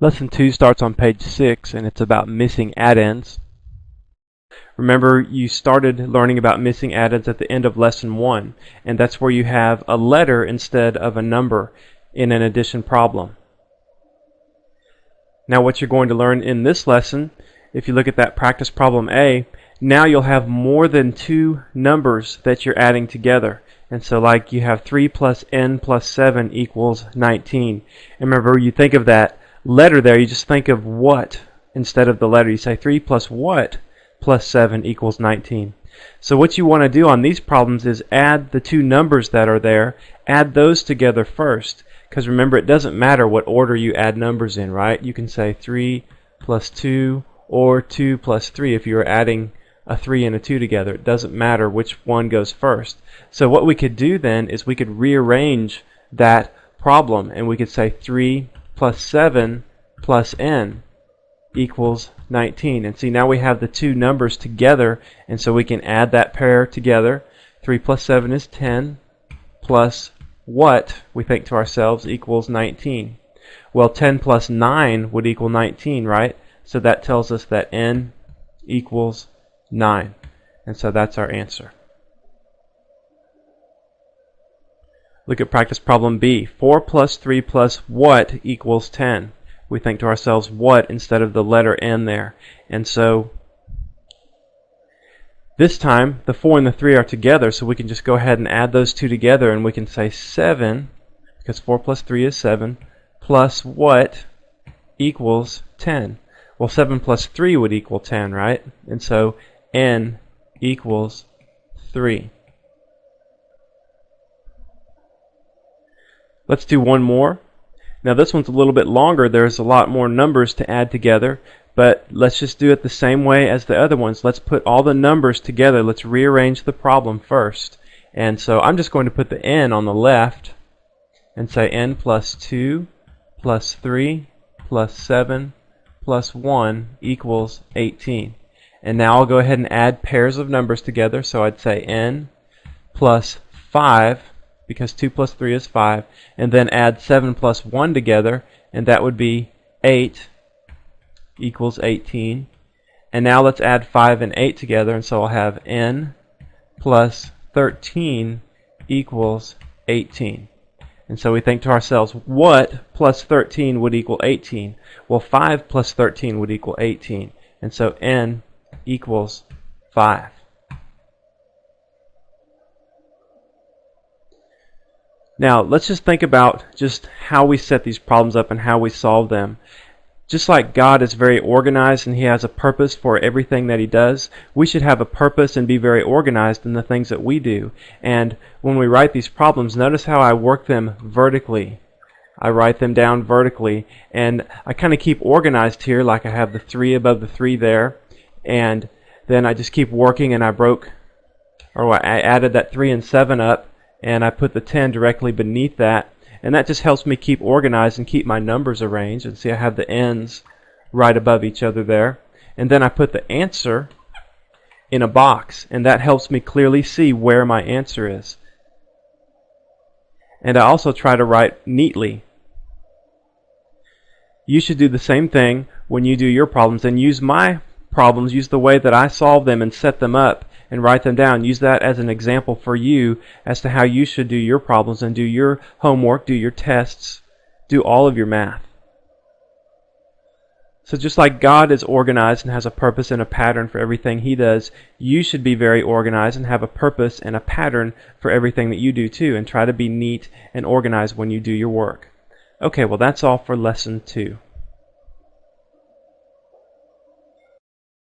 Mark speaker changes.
Speaker 1: Lesson 2 starts on page 6 and it's about missing addends. Remember, you started learning about missing addends at the end of lesson 1, and that's where you have a letter instead of a number in an addition problem. Now what you're going to learn in this lesson, if you look at that practice problem A, now you'll have more than two numbers that you're adding together. And so like you have 3 plus n plus 7 equals 19. And remember, you think of that letter there, you just think of what instead of the letter. You say 3 plus what plus 7 equals 19. So what you want to do on these problems is add the two numbers that are there, add those together first. Because remember, it doesn't matter what order you add numbers in, right? You can say 3 plus 2 or 2 plus 3 if you're adding a 3 and a 2 together. It doesn't matter which one goes first. So what we could do then is we could rearrange that problem and we could say 3 plus 7 plus n equals 19. And see, now we have the two numbers together, and so we can add that pair together. 3 plus 7 is 10, plus what, we think to ourselves, equals 19. Well, 10 plus 9 would equal 19, right? So that tells us that n equals 9. And so that's our answer. Look at practice problem B. 4 plus 3 plus what equals 10? We think to ourselves what instead of the letter n there. And so this time the 4 and the 3 are together, so we can just go ahead and add those two together, and we can say 7, because 4 plus 3 is 7, plus what equals 10. Well, 7 plus 3 would equal 10, right? And so n equals 3. Let's do one more. Now this one's a little bit longer. There's a lot more numbers to add together, but let's just do it the same way as the other ones. Let's put all the numbers together. Let's rearrange the problem first. And so I'm just going to put the n on the left and say n plus 2 plus 3 plus 7 plus 1 equals 18. And now I'll go ahead and add pairs of numbers together. So I'd say n plus 5, because 2 plus 3 is 5, and then add 7 plus 1 together, and that would be 8 equals 18. And now let's add 5 and 8 together, and so I'll have n plus 13 equals 18. And so we think to ourselves, what plus 13 would equal 18? Well, 5 plus 13 would equal 18, and so n equals 5. Now let's just think about just how we set these problems up and how we solve them. Just like God is very organized and He has a purpose for everything that He does, we should have a purpose and be very organized in the things that we do. And when we write these problems, notice how I work them vertically. I write them down vertically, and I kind of keep organized here, like I have the 3 above the 3 there, and then I just keep working, and I added that 3 and 7 up, and I put the 10 directly beneath that, and that just helps me keep organized and keep my numbers arranged. And see, I have the n's right above each other there, and then I put the answer in a box, and that helps me clearly see where my answer is. And I also try to write neatly. You should do the same thing when you do your problems, and use my problems, use the way that I solve them and set them up and write them down. Use that as an example for you as to how you should do your problems and do your homework, do your tests, do all of your math. So just like God is organized and has a purpose and a pattern for everything He does, you should be very organized and have a purpose and a pattern for everything that you do too, and try to be neat and organized when you do your work. Okay, well that's all for lesson 2.